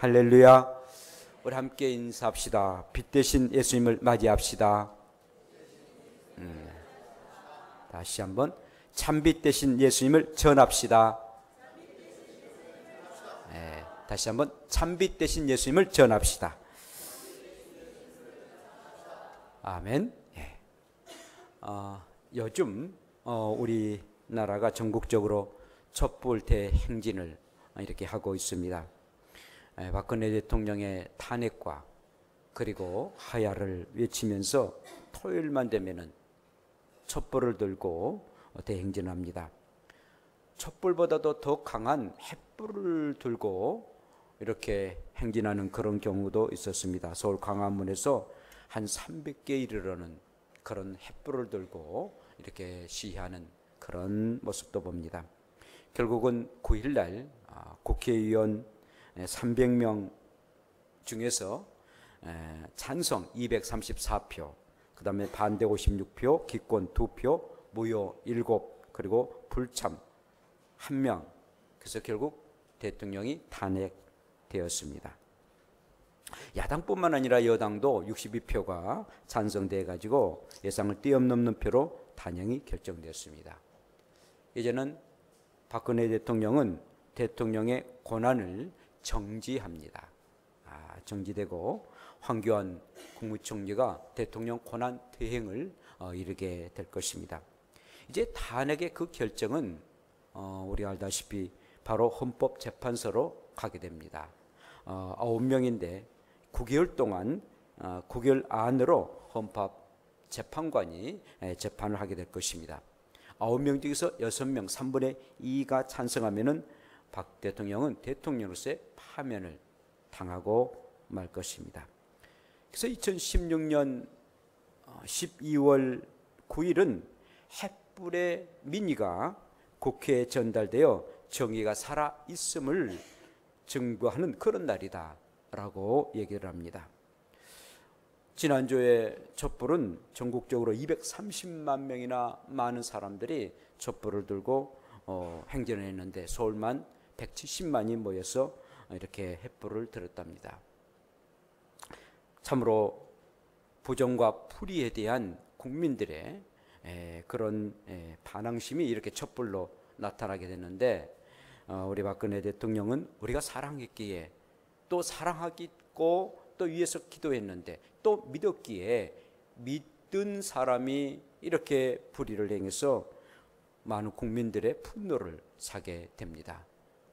할렐루야. 우리 함께 인사합시다. 빛 대신 예수님을 맞이합시다. 다시 한번 참빛 대신 예수님을 전합시다. 다시 한번 참빛 대신 예수님을 전합시다. 아멘. 요즘 우리나라가 전국적으로 촛불 대행진을 이렇게 하고 있습니다. 박근혜 대통령의 탄핵과 그리고 하야를 외치면서 토요일만 되면은 촛불을 들고 대행진합니다. 촛불보다도 더 강한 횃불을 들고 이렇게 행진하는 그런 경우도 있었습니다. 서울 광화문에서 한 300개 이르는 그런 횃불을 들고 이렇게 시위하는 그런 모습도 봅니다. 결국은 9일날 국회의원 300명 중에서 찬성 234표, 그 다음에 반대 56표, 기권 2표, 무효 7, 그리고 불참 1명. 그래서 결국 대통령이 탄핵되었습니다. 야당뿐만 아니라 여당도 62표가 찬성돼 가지고 예상을 뛰어넘는 표로 단행이 결정되었습니다. 이제는 박근혜 대통령은 대통령의 권한을 정지합니다. 정지되고 황교안 국무총리가 대통령 권한 대행을 이르게 될 것입니다. 이제 탄핵의 그 결정은 우리가 알다시피 바로 헌법재판소로 가게 됩니다. 9명인데 9개월 동안 9개월 안으로 헌법재판관이 재판을 하게 될 것입니다. 9명 중에서 6명 3분의 2가 찬성하면은 박 대통령은 대통령으로서의 파면을 당하고 말 것입니다. 그래서 2016년 12월 9일은 횃불의 민의가 국회에 전달되어 정의가 살아있음을 증거하는 그런 날이다라고 얘기를 합니다. 지난주에 촛불은 전국적으로 230만 명이나 많은 사람들이 촛불을 들고 행진을 했는데 서울만 170만이 모여서 이렇게 횃불을 들었답니다. 참으로 부정과 불의에 대한 국민들의 그런 반항심이 이렇게 촛불로 나타나게 됐는데 우리 박근혜 대통령은 우리가 사랑했기에 또 사랑하고 또 위해서 기도했는데 또 믿었기에 믿은 사람이 이렇게 불의를 행해서 많은 국민들의 분노를 사게 됩니다.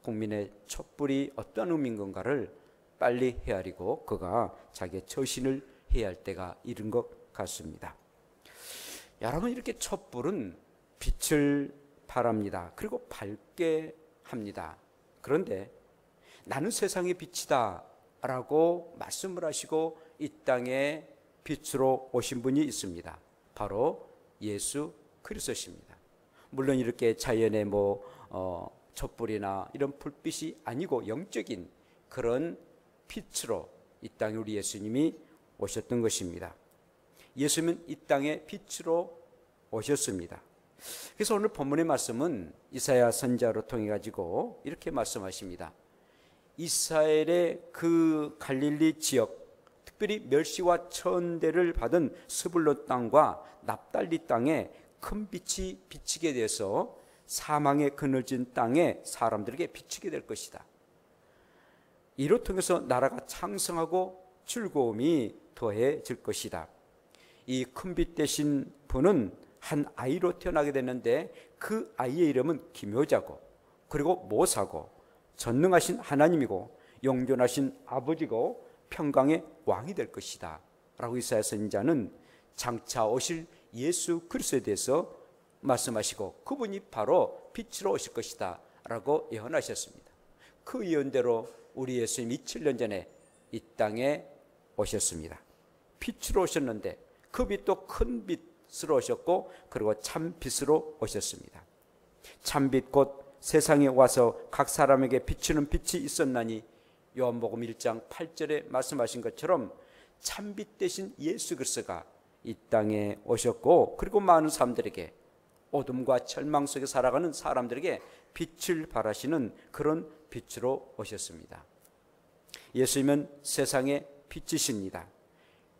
국민의 촛불이 어떤 의미인 건가를 빨리 헤아리고 그가 자기의 처신을 해야 할 때가 이른 것 같습니다. 여러분, 이렇게 촛불은 빛을 발합니다. 그리고 밝게 합니다. 그런데 나는 세상의 빛이다 라고 말씀을 하시고 이 땅에 빛으로 오신 분이 있습니다. 바로 예수 그리스도십니다. 물론 이렇게 자연의 촛불이나 이런 불빛이 아니고 영적인 그런 빛으로 이 땅에 우리 예수님이 오셨던 것입니다. 예수님은 이 땅에 빛으로 오셨습니다. 그래서 오늘 본문의 말씀은 이사야 선지자로 통해 가지고 이렇게 말씀하십니다. 이스라엘의 그 갈릴리 지역, 특별히 멸시와 천대를 받은 스불론 땅과 납달리 땅에 큰 빛이 비치게 돼서 사망의 그늘진 땅에 사람들에게 비치게 될 것이다. 이로 통해서 나라가 창성하고 즐거움이 더해질 것이다. 이 큰 빛 되신 분은 한 아이로 태어나게 되는데 그 아이의 이름은 기묘자고 그리고 모사고 전능하신 하나님이고 영존하신 아버지고 평강의 왕이 될 것이다 라고 이사야 선지자는 장차 오실 예수 그리스도에 대해서 말씀하시고 그분이 바로 빛으로 오실 것이다 라고 예언하셨습니다. 그 예언대로 우리 예수님이 2000년 전에 이 땅에 오셨습니다. 빛으로 오셨는데 그 빛도 큰 빛으로 오셨고 그리고 참 빛으로 오셨습니다. 참 빛 곧 세상에 와서 각 사람에게 비추는 빛이 있었나니 요한복음 1장 8절에 말씀하신 것처럼 참 빛 대신 예수 그리스도가 이 땅에 오셨고 그리고 많은 사람들에게 어둠과 절망 속에 살아가는 사람들에게 빛을 발하시는 그런 빛으로 오셨습니다. 예수님은 세상의 빛이십니다.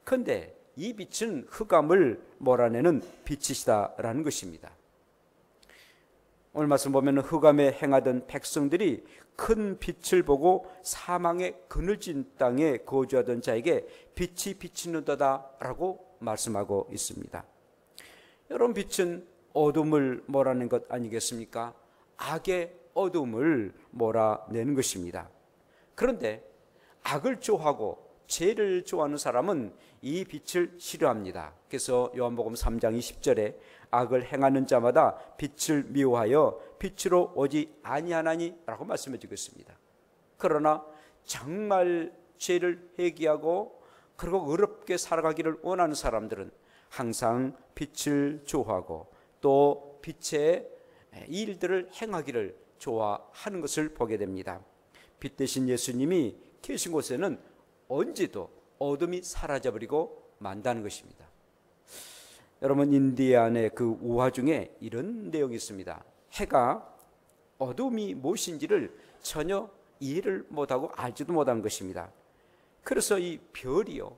그런데 이 빛은 흑암을 몰아내는 빛이시다라는 것입니다. 오늘 말씀 보면 흑암에 행하던 백성들이 큰 빛을 보고 사망의 그늘진 땅에 거주하던 자에게 빛이 비치는도다 라고 말씀하고 있습니다. 여러분, 빛은 어둠을 몰아내는 것 아니겠습니까? 악의 어둠을 몰아내는 것입니다. 그런데 악을 좋아하고 죄를 좋아하는 사람은 이 빛을 싫어합니다. 그래서 요한복음 3장 20절에 악을 행하는 자마다 빛을 미워하여 빛으로 오지 아니하나니 라고 말씀해 주고 있습니다. 그러나 정말 죄를 회개하고 그리고 의롭게 살아가기를 원하는 사람들은 항상 빛을 좋아하고 또 빛의 일들을 행하기를 좋아하는 것을 보게 됩니다. 빛 대신 예수님이 계신 곳에는 언제도 어둠이 사라져버리고 만다는 것입니다. 여러분, 인디안의 그 우화 중에 이런 내용이 있습니다. 해가 어둠이 무엇인지를 전혀 이해를 못하고 알지도 못하는 것입니다. 그래서 이 별이요,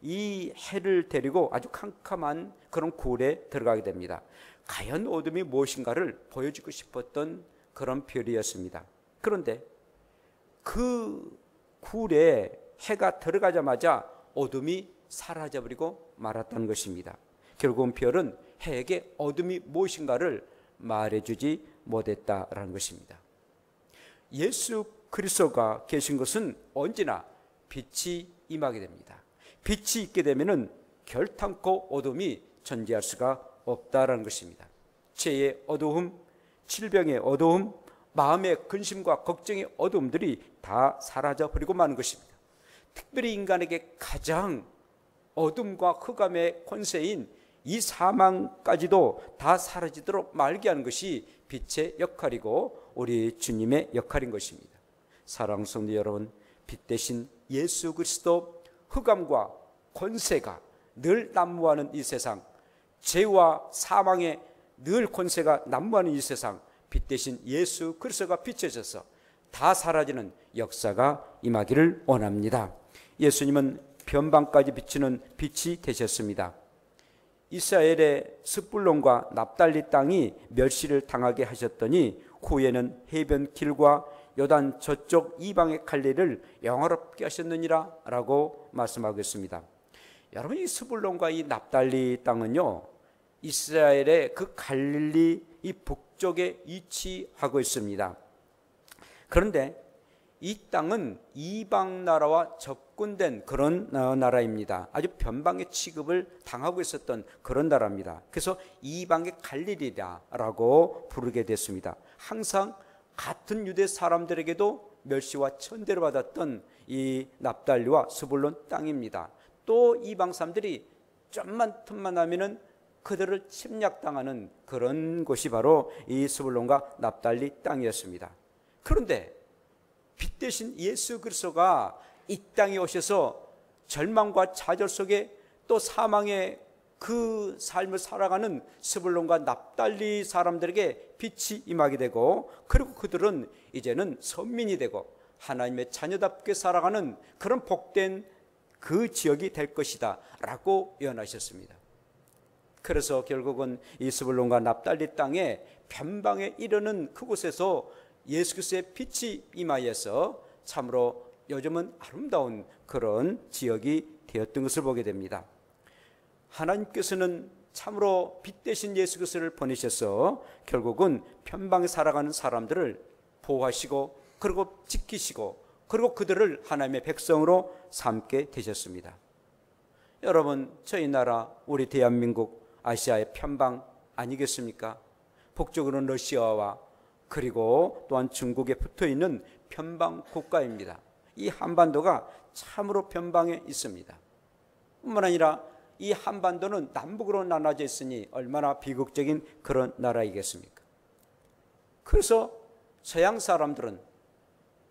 이 해를 데리고 아주 캄캄한 그런 굴에 들어가게 됩니다. 과연 어둠이 무엇인가를 보여주고 싶었던 그런 별이었습니다. 그런데 그 굴에 해가 들어가자마자 어둠이 사라져버리고 말았다는 것입니다. 결국은 별은 해에게 어둠이 무엇인가를 말해주지 못했다라는 것입니다. 예수 그리스도가 계신 것은 언제나 빛이 임하게 됩니다. 빛이 있게 되면은 결탄코 어둠이 존재할 수가 없다라는 것입니다. 죄의 어두움, 질병의 어두움, 마음의 근심과 걱정의 어두움들이 다 사라져 버리고 마는 것입니다. 특별히 인간에게 가장 어둠과 흑암의 권세인 이 사망까지도 다 사라지도록 말게 하는 것이 빛의 역할이고 우리 주님의 역할인 것입니다. 사랑하는 성도 여러분, 빛 대신 예수 그리스도, 흑암과 권세가 늘 난무하는 이 세상, 죄와 사망의 늘 권세가 난무하는 이 세상, 빛 대신 예수 그리스도가 비춰져서 다 사라지는 역사가 임하기를 원합니다. 예수님은 변방까지 비치는 빛이 되셨습니다. 이스라엘의 스불론과 납달리 땅이 멸시를 당하게 하셨더니 후에는 해변길과 요단 저쪽 이방의 갈릴리를 영화롭게 하셨느니라 라고 말씀하고 있습니다. 여러분, 이 스불론과 이 납달리 땅은요, 이스라엘의 그 갈릴리 이 북쪽에 위치하고 있습니다. 그런데 이 땅은 이방 나라와 접근된 그런 나라입니다. 아주 변방의 취급을 당하고 있었던 그런 나라입니다. 그래서 이방의 갈릴리라고 부르게 됐습니다. 항상 같은 유대 사람들에게도 멸시와 천대를 받았던 이 납달리와 스불론 땅입니다. 또 이방 사람들이 좀만 틈만 나면은 그들을 침략당하는 그런 곳이 바로 이 스불론과 납달리 땅이었습니다. 그런데 빛 대신 예수 그리스도가 이 땅에 오셔서 절망과 좌절 속에 또 사망의 그 삶을 살아가는 스불론과 납달리 사람들에게 빛이 임하게 되고, 그리고 그들은 이제는 선민이 되고 하나님의 자녀답게 살아가는 그런 복된 그 지역이 될 것이다 라고 예언하셨습니다. 그래서 결국은 이 스불론과 납달리 땅에 변방에 이르는 그곳에서 예수 그리스도의 빛이 임하여서 참으로 요즘은 아름다운 그런 지역이 되었던 것을 보게 됩니다. 하나님께서는 참으로 빛 대신 예수 그리스도를 보내셔서 결국은 편방에 살아가는 사람들을 보호하시고 그리고 지키시고 그리고 그들을 하나님의 백성으로 삼게 되셨습니다. 여러분, 저희 나라, 우리 대한민국, 아시아의 편방 아니겠습니까? 북쪽으로는 러시아와 그리고 또한 중국에 붙어있는 편방 국가입니다. 이 한반도가 참으로 편방에 있습니다. 뿐만 아니라 이 한반도는 남북으로 나눠져 있으니 얼마나 비극적인 그런 나라이겠습니까? 그래서 서양 사람들은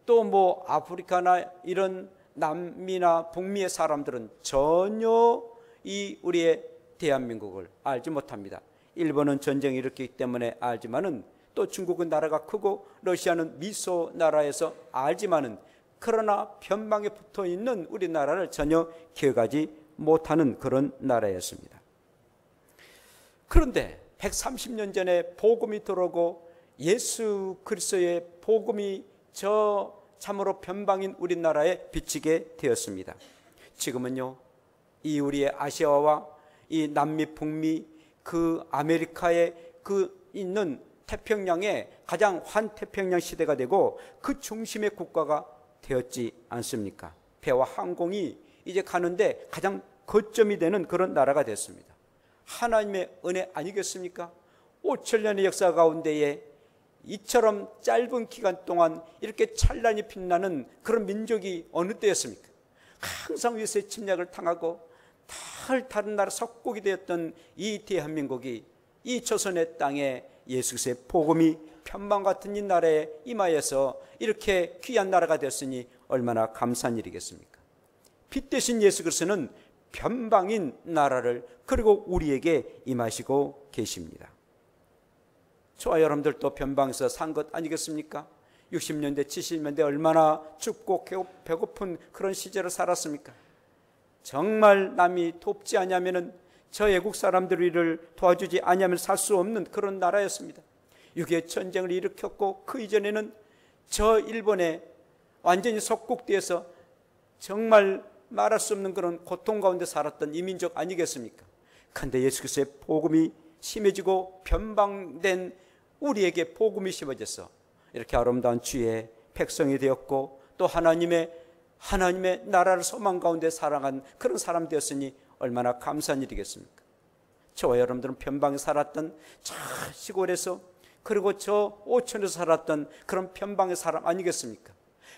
또 뭐 아프리카나 이런 남미나 북미의 사람들은 전혀 이 우리의 대한민국을 알지 못합니다. 일본은 전쟁이 일으키기 때문에 알지만은 또 중국은 나라가 크고 러시아는 미소 나라에서 알지만은 그러나 변방에 붙어 있는 우리나라를 전혀 기억하지 못하는 그런 나라였습니다. 그런데 130년 전에 복음이 들어오고 예수 그리스도의 복음이 저 참으로 변방인 우리나라에 비치게 되었습니다. 지금은요, 이 우리의 아시아와 이 남미, 북미, 그 아메리카에 그 있는 태평양의 가장 환태평양 시대가 되고 그 중심의 국가가 되었지 않습니까? 배와 항공이 이제 가는데 가장 거점이 되는 그런 나라가 됐습니다. 하나님의 은혜 아니겠습니까? 5천년의 역사 가운데에 이처럼 짧은 기간 동안 이렇게 찬란히 빛나는 그런 민족이 어느 때였습니까? 항상 위에서의 침략을 당하고 다른 나라 석국이 되었던 이 대한민국이 이 조선의 땅에 예수 그리스도의 복음이 편방 같은 이 나라에 임하여서 이렇게 귀한 나라가 됐으니 얼마나 감사한 일이겠습니까? 빛 대신 예수 그리스도는 변방인 나라를 그리고 우리에게 임하시고 계십니다. 저와 여러분들도 변방에서 산 것 아니겠습니까? 60년대 70년대 얼마나 춥고 배고픈 그런 시절을 살았습니까? 정말 남이 돕지 않으면 저 애국 사람들을 도와주지 않으면 살 수 없는 그런 나라였습니다. 6.25 전쟁을 일으켰고 그 이전에는 저 일본에 완전히 속국되어서 정말 말할 수 없는 그런 고통 가운데 살았던 이민족 아니겠습니까? 그런데 예수 그리스도의 복음이 심해지고 변방된 우리에게 복음이 심어져서 이렇게 아름다운 주의 백성이 되었고 또 하나님의 나라를 소망 가운데 살아간 그런 사람 되었으니 얼마나 감사한 일이겠습니까? 저와 여러분들은 변방에 살았던 저 시골에서 그리고 저 오천에서 살았던 그런 변방의 사람 아니겠습니까?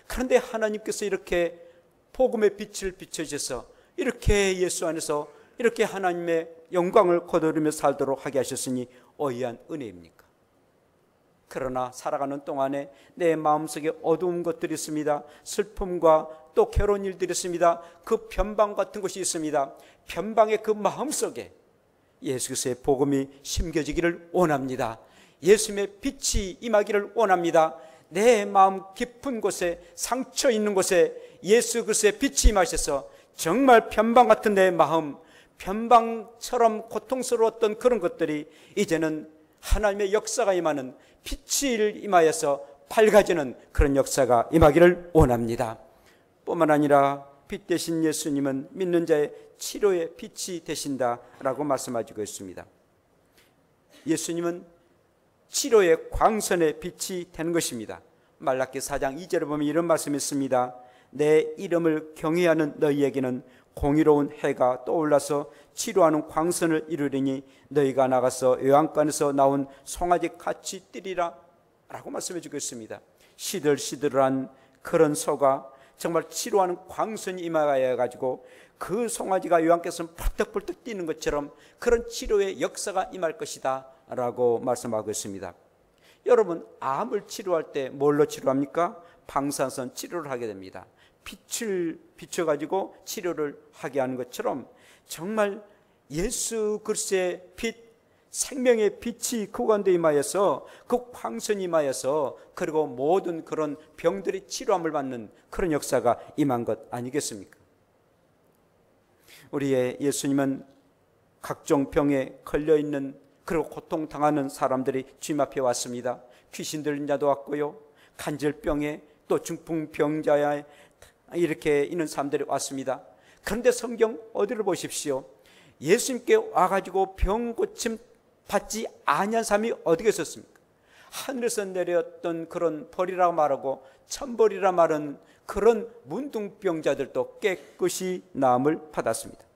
그런데 하나님께서 이렇게 복음의 빛을 비춰주셔서 이렇게 예수 안에서 이렇게 하나님의 영광을 거두르며 살도록 하게 하셨으니 어이한 은혜입니까? 그러나 살아가는 동안에 내 마음속에 어두운 것들이 있습니다. 슬픔과 또 괴로운 일들이 있습니다. 그 변방 같은 것이 있습니다. 변방의 그 마음속에 예수 그리스도의 복음이 심겨지기를 원합니다. 예수님의 빛이 임하기를 원합니다. 내 마음 깊은 곳에 상처 있는 곳에 예수 그리스도의 빛이 임하셔서 정말 변방 같은 내 마음, 변방처럼 고통스러웠던 그런 것들이 이제는 하나님의 역사가 임하는 빛이 임하여서 밝아지는 그런 역사가 임하기를 원합니다. 뿐만 아니라 빛 대신 예수님은 믿는 자의 치료의 빛이 되신다라고 말씀하시고 있습니다. 예수님은 치료의 광선의 빛이 되는 것입니다. 말라기 4장 2절에 보면 이런 말씀이 있습니다. 내 이름을 경외하는 너희에게는 공의로운 해가 떠올라서 치료하는 광선을 이루리니 너희가 나가서 요한관에서 나온 송아지 같이 뛰리라 라고 말씀해 주고 있습니다. 시들시들한 그런 소가 정말 치료하는 광선이 임하여 가지고 그 송아지가 요한께서 펄떡펄떡 뛰는 것처럼 그런 치료의 역사가 임할 것이다 라고 말씀하고 있습니다. 여러분, 암을 치료할 때 뭘로 치료합니까? 방사선 치료를 하게 됩니다. 빛을 비춰가지고 치료를 하게 하는 것처럼 정말 예수 그리스도의 빛, 생명의 빛이 그 가운데 임하여서 그 광선이 임하여서 그리고 모든 그런 병들이 치료함을 받는 그런 역사가 임한 것 아니겠습니까? 우리의 예수님은 각종 병에 걸려있는 그리고 고통당하는 사람들이 주님 앞에 왔습니다. 귀신 들린 자도 왔고요, 간질병에 또 중풍병자에 이렇게 있는 사람들이 왔습니다. 그런데 성경 어디를 보십시오. 예수님께 와가지고 병 고침 받지 아니한 사람이 어디에 있었습니까? 하늘에서 내렸던 그런 벌이라 말하고 천벌이라 말하는 그런 문둥병자들도 깨끗이 나음을 받았습니다.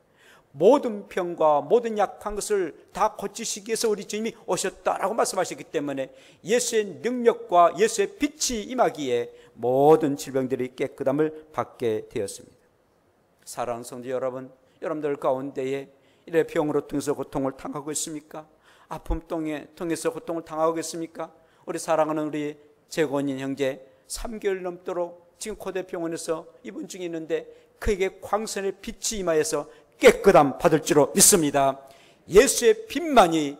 모든 병과 모든 약한 것을 다 고치시기 위해서 우리 주님이 오셨다라고 말씀하셨기 때문에 예수의 능력과 예수의 빛이 임하기에 모든 질병들이 깨끗함을 받게 되었습니다. 사랑하는 성도 여러분, 여러분들 가운데에 이래 병으로 통해서 고통을 당하고 있습니까? 아픔 통해서 고통을 당하고 있습니까? 우리 사랑하는 우리 재건인 형제 3개월 넘도록 지금 고대병원에서 입원 중에 있는데 그에게 광선의 빛이 임하여서 깨끗함 받을 줄로 믿습니다. 예수의 빛만이,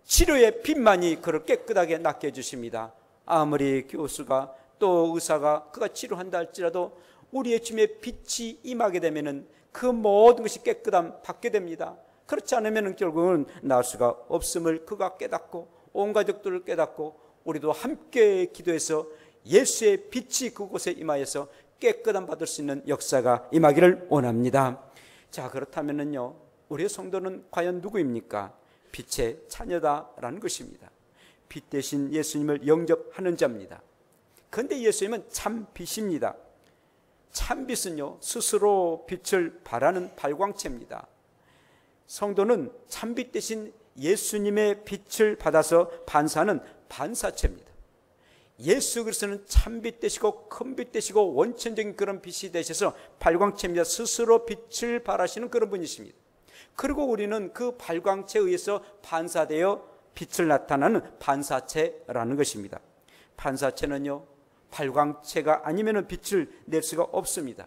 치료의 빛만이 그를 깨끗하게 낫게 해주십니다. 아무리 교수가 또 의사가 그가 치료한다 할지라도 우리의 주님의 빛이 임하게 되면은 그 모든 것이 깨끗함 받게 됩니다. 그렇지 않으면 결국은 나을 수가 없음을 그가 깨닫고 온 가족들을 깨닫고 우리도 함께 기도해서 예수의 빛이 그곳에 임하여서 깨끗함 받을 수 있는 역사가 임하기를 원합니다. 자, 그렇다면요, 우리의 성도는 과연 누구입니까? 빛의 자녀다라는 것입니다. 빛 대신 예수님을 영접하는 자입니다. 그런데 예수님은 참 빛입니다. 참 빛은요, 스스로 빛을 발하는 발광체입니다. 성도는 참빛 대신 예수님의 빛을 받아서 반사하는 반사체입니다. 예수 그리스도는 참빛 되시고 큰빛 되시고 원천적인 그런 빛이 되셔서 발광체입니다. 스스로 빛을 발하시는 그런 분이십니다. 그리고 우리는 그 발광체에 의해서 반사되어 빛을 나타나는 반사체라는 것입니다. 반사체는요, 발광체가 아니면 빛을 낼 수가 없습니다.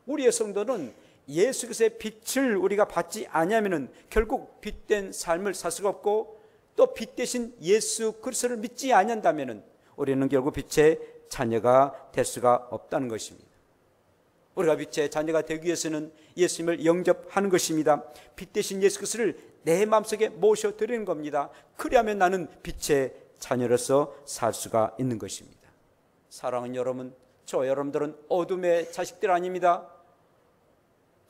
우리의 성도는 예수 그리스도의 빛을 우리가 받지 않으면 결국 빛된 삶을 살 수가 없고, 또 빛 대신 예수 그리스도를 믿지 않는다면 우리는 결국 빛의 자녀가 될 수가 없다는 것입니다. 우리가 빛의 자녀가 되기 위해서는 예수님을 영접하는 것입니다. 빛 대신 예수 그리스도를 내 마음속에 모셔드리는 겁니다. 그리하면 나는 빛의 자녀로서 살 수가 있는 것입니다. 사랑하는 여러분, 저 여러분들은 어둠의 자식들 아닙니다.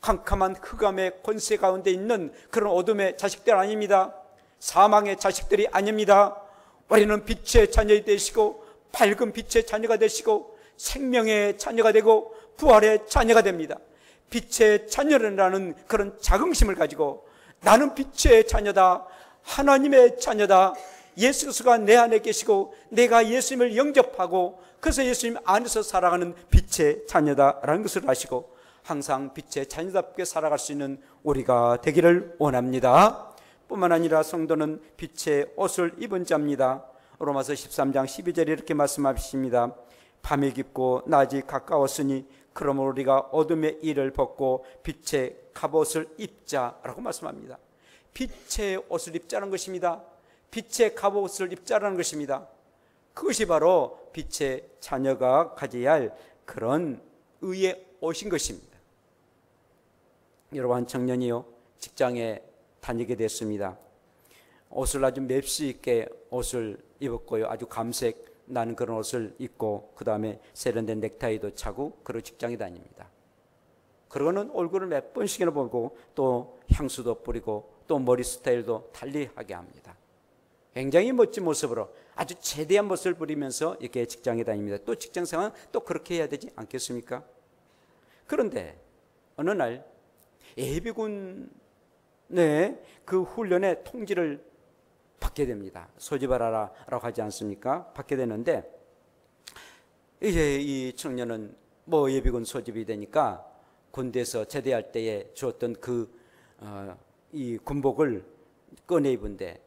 캄캄한 흑암의 권세 가운데 있는 그런 어둠의 자식들 아닙니다. 사망의 자식들이 아닙니다. 우리는 빛의 자녀가 되시고 밝은 빛의 자녀가 되시고 생명의 자녀가 되고 부활의 자녀가 됩니다. 빛의 자녀라는 그런 자긍심을 가지고 나는 빛의 자녀다, 하나님의 자녀다, 예수 그리스도가 내 안에 계시고 내가 예수님을 영접하고 그래서 예수님 안에서 살아가는 빛의 자녀다라는 것을 아시고 항상 빛의 자녀답게 살아갈 수 있는 우리가 되기를 원합니다. 뿐만 아니라 성도는 빛의 옷을 입은 자입니다. 로마서 13장 12절에 이렇게 말씀하십니다. 밤이 깊고 낮이 가까웠으니 그러므로 우리가 어둠의 일을 벗고 빛의 갑옷을 입자라고 말씀합니다. 빛의 옷을 입자는 것입니다. 빛의 갑옷을 입자라는 것입니다. 그것이 바로 빛의 자녀가 가져야 할 그런 의의 옷인 것입니다. 여러분, 한 청년이요, 직장에 다니게 됐습니다. 옷을 아주 맵시 있게 옷을 입었고요, 아주 감색 나는 그런 옷을 입고 그 다음에 세련된 넥타이도 차고 그리고 직장에 다닙니다. 그러고는 얼굴을 몇 번씩이나 보고 또 향수도 뿌리고 또 머리 스타일도 달리하게 합니다. 굉장히 멋진 모습으로 아주 제대한 모습을 부리면서 이렇게 직장에 다닙니다. 또 직장생활은 또 그렇게 해야 되지 않겠습니까? 그런데 어느 날 예비군의 그 훈련의 통지를 받게 됩니다. 소집하라 라고 하지 않습니까? 받게 되는데 이제 이 청년은 뭐 예비군 소집이 되니까 군대에서 제대할 때에 주었던 이 군복을 꺼내 입은데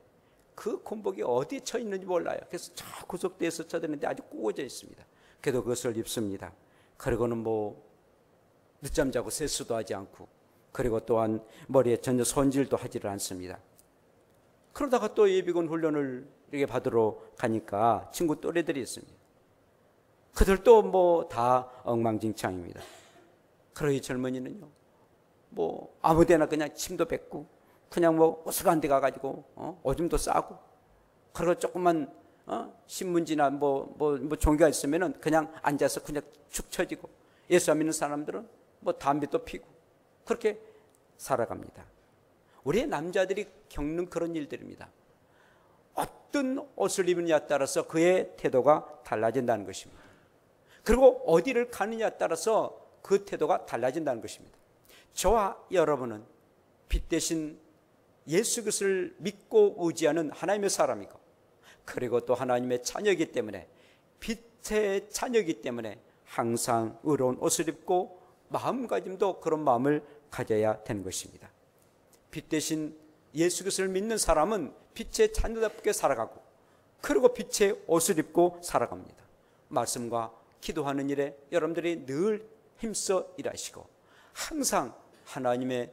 그 군복이 어디에 쳐 있는지 몰라요. 그래서 저 구석대에서 쳐드는데 아주 구워져 있습니다. 그래도 그것을 입습니다. 그리고는 뭐 늦잠 자고 세수도 하지 않고 그리고 또한 머리에 전혀 손질도 하지를 않습니다. 그러다가 또 예비군 훈련을 이렇게 받으러 가니까 친구 또래들이 있습니다. 그들도 뭐 다 엉망진창입니다. 그러고 이 젊은이는요, 뭐 아무데나 그냥 침도 뱉고 그냥 뭐 오스간 데 가가지고 오줌도 싸고 그리고 조금만 신문지나 뭐 종교가 있으면은 그냥 앉아서 그냥 축 처지고, 예수 안 믿는 사람들은 뭐 담배도 피고 그렇게 살아갑니다. 우리의 남자들이 겪는 그런 일들입니다. 어떤 옷을 입느냐에 따라서 그의 태도가 달라진다는 것입니다. 그리고 어디를 가느냐에 따라서 그 태도가 달라진다는 것입니다. 저와 여러분은 빛 대신 예수 그리스도를 믿고 의지하는 하나님의 사람이고, 그리고 또 하나님의 자녀이기 때문에, 빛의 자녀이기 때문에 항상 의로운 옷을 입고 마음가짐도 그런 마음을 가져야 되는 것입니다. 빛 대신 예수 그리스도를 믿는 사람은 빛의 자녀답게 살아가고, 그리고 빛의 옷을 입고 살아갑니다. 말씀과 기도하는 일에 여러분들이 늘 힘써 일하시고 항상 하나님의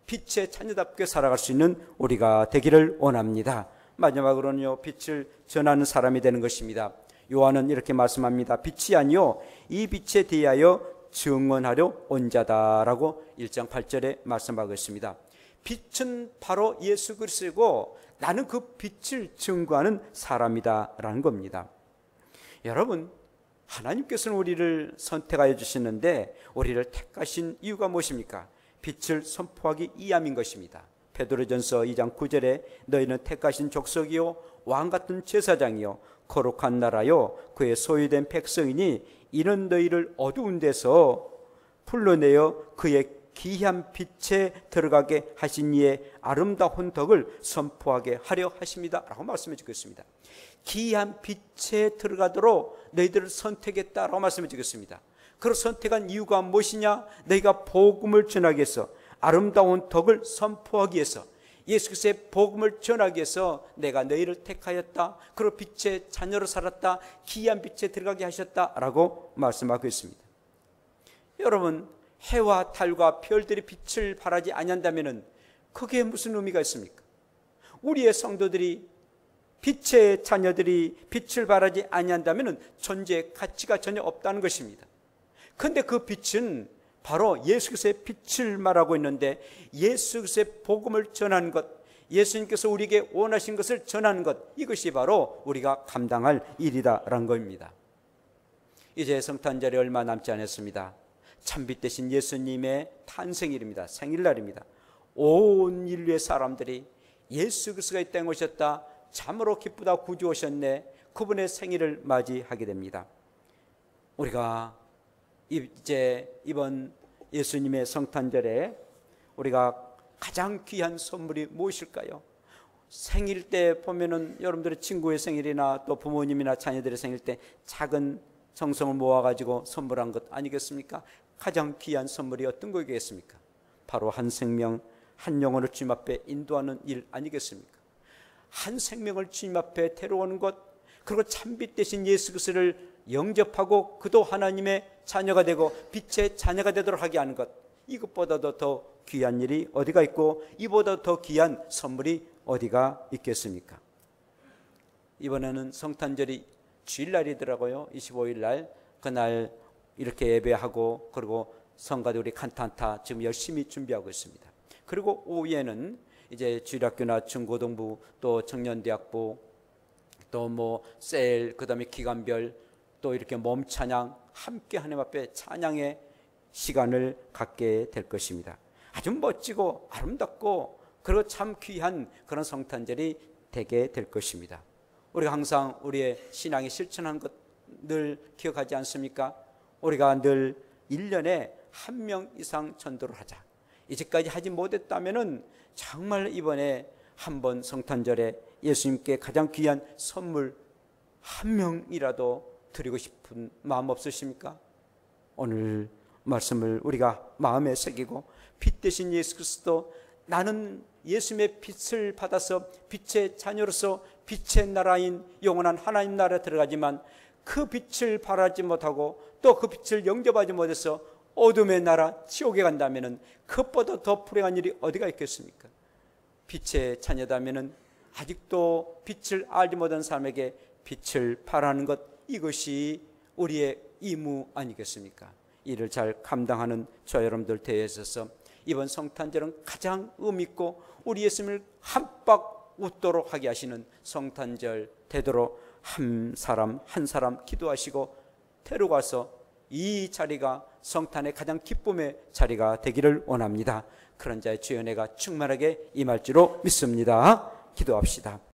빛의 자녀답게 살아갈 수 있는 우리가 되기를 원합니다. 마지막으로는요, 빛을 전하는 사람이 되는 것입니다. 요한은 이렇게 말씀합니다. 빛이 아니요 이 빛에 대하여 증언하려 온 자다라고 1장 8절에 말씀하고 있습니다. 빛은 바로 예수 그리스도이고 나는 그 빛을 증거하는 사람이다라는 겁니다. 여러분, 하나님께서는 우리를 선택하여 주시는데 우리를 택하신 이유가 무엇입니까? 빛을 선포하기 위함인 것입니다. 베드로전서 2장 9절에 너희는 택하신 족속이요 왕같은 제사장이요 거룩한 나라요 그의 소유된 백성이니 이는 너희를 어두운 데서 불러내어 그의 귀한 빛에 들어가게 하신 이의 아름다운 덕을 선포하게 하려 하십니다 라고 말씀해 주고 있습니다. 귀한 빛에 들어가도록 너희들을 선택했다라고 말씀해 주겠습니다. 그를 선택한 이유가 무엇이냐? 너희가 복음을 전하기 위해서, 아름다운 덕을 선포하기 위해서, 예수 그리스도의 복음을 전하기 위해서 내가 너희를 택하였다. 그리고 빛의 자녀로 살았다. 귀한 빛에 들어가게 하셨다라고 말씀하고 있습니다. 여러분, 해와 달과 별들이 빛을 발하지 아니한다면 그게 무슨 의미가 있습니까? 우리의 성도들이, 빛의 자녀들이 빛을 발하지 아니한다면 존재의 가치가 전혀 없다는 것입니다. 그런데 그 빛은 바로 예수 그리스도의 빛을 말하고 있는데, 예수 그리스도의 복음을 전하는 것, 예수님께서 우리에게 원하신 것을 전하는 것, 이것이 바로 우리가 감당할 일이다라는 겁니다. 이제 성탄절이 얼마 남지 않았습니다. 참빛 되신 예수님의 탄생일입니다. 생일날입니다. 온 인류의 사람들이 예수 그리스도가 이 땅에 오셨다, 참으로 기쁘다, 구주 오셨네, 그분의 생일을 맞이하게 됩니다. 우리가 이제 이번 예수님의 성탄절에 우리가 가장 귀한 선물이 무엇일까요? 생일 때 보면은 여러분들의 친구의 생일이나 또 부모님이나 자녀들의 생일 때 작은 정성을 모아가지고 선물한 것 아니겠습니까? 가장 귀한 선물이 어떤 거겠습니까? 바로 한 생명, 한 영혼을 주님 앞에 인도하는 일 아니겠습니까? 한 생명을 주님 앞에 데려오는 것, 그리고 참빛 되신 예수 그리스도를 영접하고 그도 하나님의 자녀가 되고 빛의 자녀가 되도록 하게 하는 것, 이것보다도 더 귀한 일이 어디가 있고 이보다 더 귀한 선물이 어디가 있겠습니까? 이번에는 성탄절이 주일날이더라고요. 25일 날, 그날 이렇게 예배하고 그리고 성가대 우리 칸탄타 지금 열심히 준비하고 있습니다. 그리고 오후에는 이제 주일학교나 중고등부 또 청년대학부 또 뭐 셀, 그 다음에 기간별 또 이렇게 몸 찬양 함께 하나님 앞에 찬양의 시간을 갖게 될 것입니다. 아주 멋지고 아름답고 그리고 참 귀한 그런 성탄절이 되게 될 것입니다. 우리가 항상 우리의 신앙이 실천한 것 늘 기억하지 않습니까? 우리가 늘 1년에 1명 이상 전도를 하자. 이제까지 하지 못했다면은 정말 이번에 한번 성탄절에 예수님께 가장 귀한 선물 1명이라도 드리고 싶은 마음 없으십니까? 오늘 말씀을 우리가 마음에 새기고 빛 대신 예수 그리스도, 나는 예수님의 빛을 받아서 빛의 자녀로서 빛의 나라인 영원한 하나님 나라에 들어가지만 그 빛을 발하지 못하고 또 그 빛을 영접하지 못해서 어둠의 나라 지옥에 간다면 그것보다 더 불행한 일이 어디가 있겠습니까? 빛의 자녀다면 아직도 빛을 알지 못한 사람에게 빛을 발하는 것, 이것이 우리의 의무 아니겠습니까? 이를 잘 감당하는 저 여러분들 대회에 있어서 이번 성탄절은 가장 의미 있고 우리 예수님을 한박 웃도록 하게 하시는 성탄절 되도록 한 사람 한 사람 기도하시고 데려가서 이 자리가 성탄의 가장 기쁨의 자리가 되기를 원합니다. 그런 자의 주의 은혜가 충만하게 임할 줄로 믿습니다. 기도합시다.